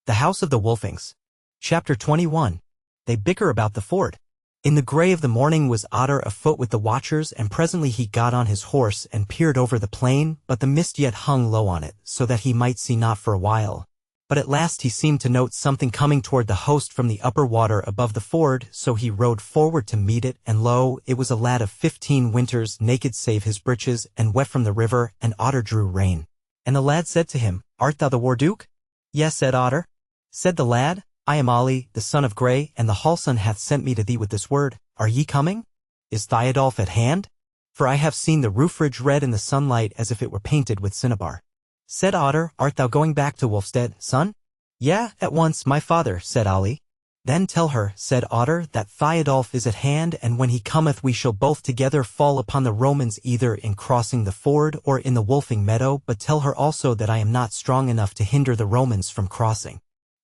The House of the Wolfings. Chapter 21. They bicker about the ford. In the gray of the morning was Otter afoot with the watchers, and presently he got on his horse and peered over the plain, but the mist yet hung low on it, so that he might see not for a while. But at last he seemed to note something coming toward the host from the upper water above the ford, so he rode forward to meet it, and lo, it was a lad of 15 winters, naked save his breeches, and wet from the river, and Otter drew rein. And the lad said to him, Art thou the war-duke? Yes, said Otter. Said the lad, I am Ali, the son of Grey, and the Hallson hath sent me to thee with this word. Are ye coming? Is Theodulf at hand? For I have seen the roof ridge red in the sunlight as if it were painted with cinnabar. Said Otter, Art thou going back to Wulfstead, son? Yea, at once, my father, said Ali. Then tell her, said Otter, that Theodulf is at hand, and when he cometh we shall both together fall upon the Romans either in crossing the ford or in the Wolfing meadow, but tell her also that I am not strong enough to hinder the Romans from crossing.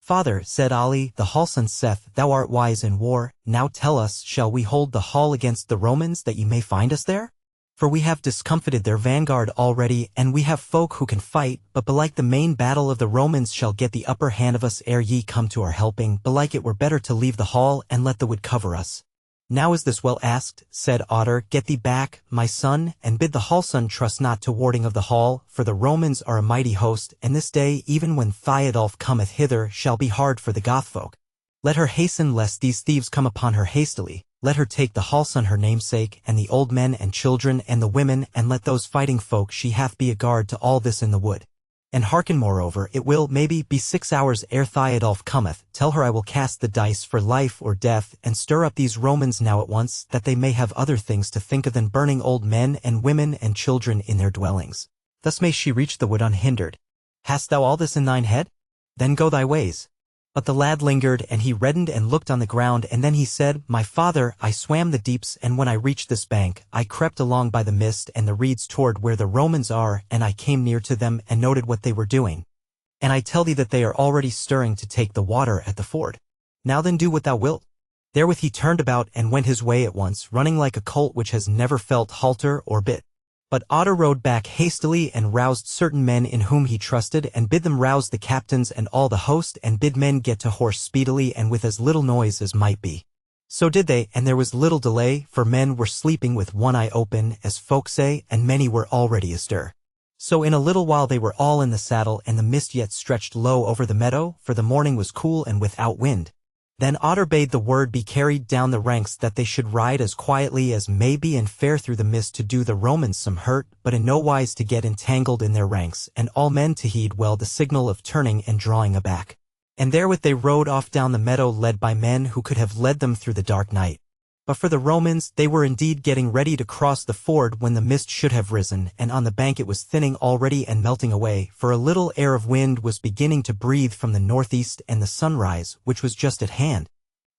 Father, said Ali, the Hallson saith, Thou art wise in war, now tell us, shall we hold the hall against the Romans that ye may find us there? For we have discomfited their vanguard already, and we have folk who can fight, but belike the main battle of the Romans shall get the upper hand of us ere ye come to our helping, belike it were better to leave the hall and let the wood cover us. Now is this well asked, said Otter, Get thee back, my son, and bid the Hallson trust not to warding of the hall, for the Romans are a mighty host, and this day, even when Theodulf cometh hither, shall be hard for the Gothfolk. Let her hasten lest these thieves come upon her hastily. Let her take the Hallson her namesake, and the old men and children and the women, and let those fighting folk she hath be a guard to all this in the wood. And hearken moreover, it will, maybe, be 6 hours ere Theodulf cometh. Tell her I will cast the dice for life or death, and stir up these Romans now at once, that they may have other things to think of than burning old men and women and children in their dwellings. Thus may she reach the wood unhindered. Hast thou all this in thine head? Then go thy ways. But the lad lingered, and he reddened and looked on the ground, and then he said, My father, I swam the deeps, and when I reached this bank, I crept along by the mist and the reeds toward where the Romans are, and I came near to them and noted what they were doing. And I tell thee that they are already stirring to take the water at the ford. Now then do what thou wilt. Therewith he turned about and went his way at once, running like a colt which has never felt halter or bit. But Otter rode back hastily and roused certain men in whom he trusted, and bid them rouse the captains and all the host, and bid men get to horse speedily and with as little noise as might be. So did they, and there was little delay, for men were sleeping with one eye open, as folk say, and many were already astir. So in a little while they were all in the saddle, and the mist yet stretched low over the meadow, for the morning was cool and without wind. Then Otter bade the word be carried down the ranks that they should ride as quietly as may be and fare through the mist to do the Romans some hurt, but in no wise to get entangled in their ranks, and all men to heed well the signal of turning and drawing aback. And therewith they rode off down the meadow led by men who could have led them through the dark night. But for the Romans, they were indeed getting ready to cross the ford when the mist should have risen, and on the bank it was thinning already and melting away, for a little air of wind was beginning to breathe from the northeast, and the sunrise, which was just at hand.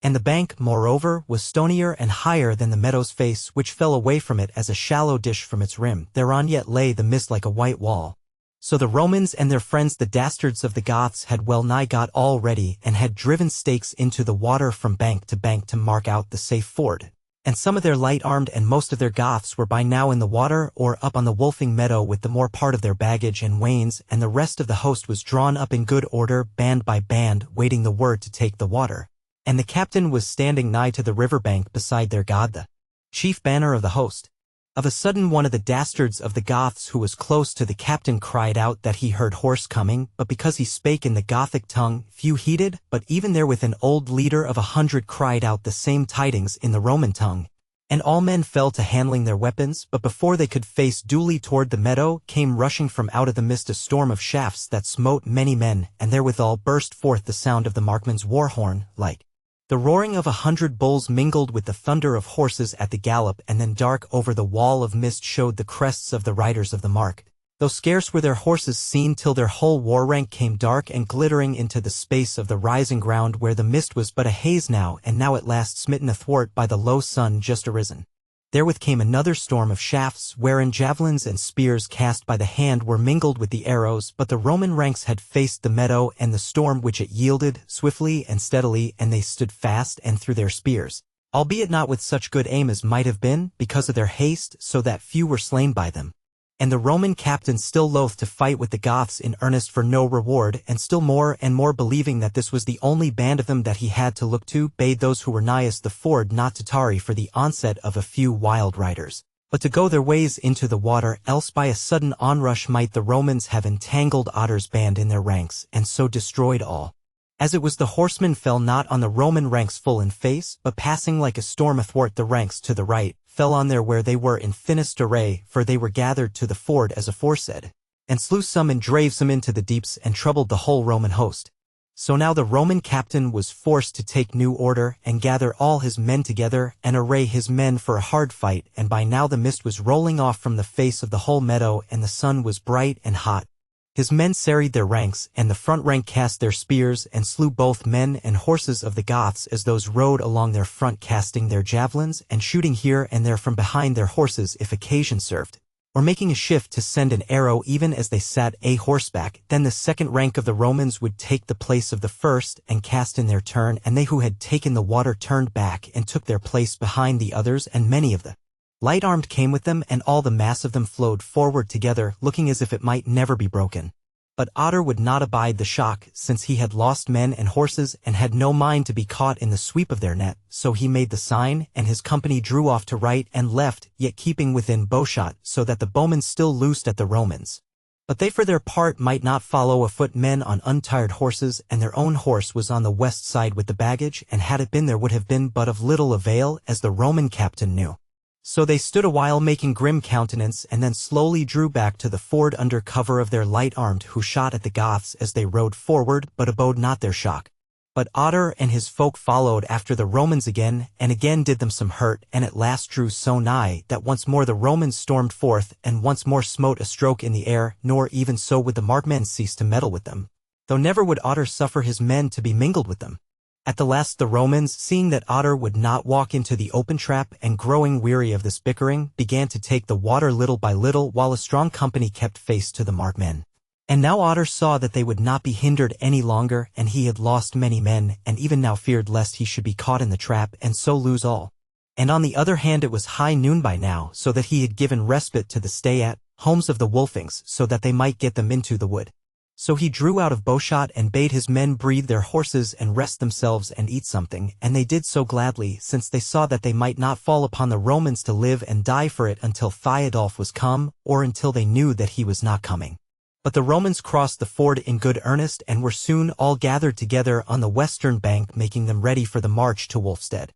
And the bank, moreover, was stonier and higher than the meadow's face, which fell away from it as a shallow dish from its rim. Thereon yet lay the mist like a white wall. So the Romans and their friends the dastards of the Goths had well nigh got all ready, and had driven stakes into the water from bank to mark out the safe ford. And some of their light-armed and most of their Goths were by now in the water or up on the Wolfing meadow with the more part of their baggage and wains, and the rest of the host was drawn up in good order, band by band, waiting the word to take the water. And the captain was standing nigh to the river bank beside their god the chief banner of the host. Of a sudden one of the dastards of the Goths who was close to the captain cried out that he heard horse coming, but because he spake in the Gothic tongue, few heeded, but even therewith an old leader of 100 cried out the same tidings in the Roman tongue. And all men fell to handling their weapons, but before they could face duly toward the meadow, came rushing from out of the mist a storm of shafts that smote many men, and therewithal burst forth the sound of the marksman's war horn, like the roaring of 100 bulls mingled with the thunder of horses at the gallop, and then dark over the wall of mist showed the crests of the riders of the mark, though scarce were their horses seen till their whole war rank came dark and glittering into the space of the rising ground where the mist was but a haze now, and now at last smitten athwart by the low sun just arisen. Therewith came another storm of shafts, wherein javelins and spears cast by the hand were mingled with the arrows, but the Roman ranks had faced the meadow and the storm which it yielded, swiftly and steadily, and they stood fast and threw their spears, albeit not with such good aim as might have been, because of their haste, so that few were slain by them. And the Roman captain, still loath to fight with the Goths in earnest for no reward, and still more and more believing that this was the only band of them that he had to look to, bade those who were nighest the ford not to tarry for the onset of a few wild riders, but to go their ways into the water, else by a sudden onrush might the Romans have entangled Otter's band in their ranks, and so destroyed all. As it was, the horsemen fell not on the Roman ranks full in face, but passing like a storm athwart the ranks to the right, fell on there where they were in thinnest array, for they were gathered to the ford as aforesaid, and slew some and drave some into the deeps, and troubled the whole Roman host. So now the Roman captain was forced to take new order, and gather all his men together, and array his men for a hard fight, and by now the mist was rolling off from the face of the whole meadow, and the sun was bright and hot. His men serried their ranks, and the front rank cast their spears, and slew both men and horses of the Goths as those rode along their front, casting their javelins, and shooting here and there from behind their horses if occasion served, or making a shift to send an arrow even as they sat a horseback. Then the second rank of the Romans would take the place of the first, and cast in their turn, and they who had taken the water turned back, and took their place behind the others, and many of the light-armed came with them, and all the mass of them flowed forward together, looking as if it might never be broken. But Otter would not abide the shock, since he had lost men and horses, and had no mind to be caught in the sweep of their net, so he made the sign, and his company drew off to right and left, yet keeping within bowshot, so that the bowmen still loosed at the Romans. But they for their part might not follow afoot men on untired horses, and their own horse was on the west side with the baggage, and had it been there would have been but of little avail, as the Roman captain knew. So they stood a while making grim countenance, and then slowly drew back to the ford under cover of their light-armed, who shot at the Goths as they rode forward, but abode not their shock. But Otter and his folk followed after the Romans again, and again did them some hurt, and at last drew so nigh, that once more the Romans stormed forth, and once more smote a stroke in the air, nor even so would the markmen cease to meddle with them, though never would Otter suffer his men to be mingled with them. At the last the Romans, seeing that Otter would not walk into the open trap, and growing weary of this bickering, began to take the water little by little, while a strong company kept face to the markmen. And now Otter saw that they would not be hindered any longer, and he had lost many men, and even now feared lest he should be caught in the trap, and so lose all. And on the other hand it was high noon by now, so that he had given respite to the stay-at homes of the Wolfings, so that they might get them into the wood. So he drew out of bowshot, and bade his men breathe their horses and rest themselves and eat something, and they did so gladly, since they saw that they might not fall upon the Romans to live and die for it until Theodulf was come, or until they knew that he was not coming. But the Romans crossed the ford in good earnest, and were soon all gathered together on the western bank, making them ready for the march to Wolfstead.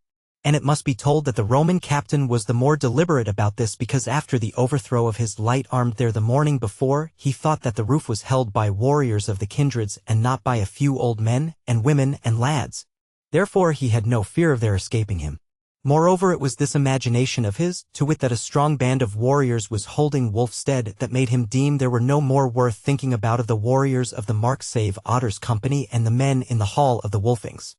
And it must be told that the Roman captain was the more deliberate about this, because after the overthrow of his light-armed there the morning before, he thought that the roof was held by warriors of the kindreds, and not by a few old men, and women, and lads. Therefore he had no fear of their escaping him. Moreover, it was this imagination of his, to wit that a strong band of warriors was holding Wolfstead, that made him deem there were no more worth thinking about of the warriors of the mark save Otter's company and the men in the hall of the Wolfings.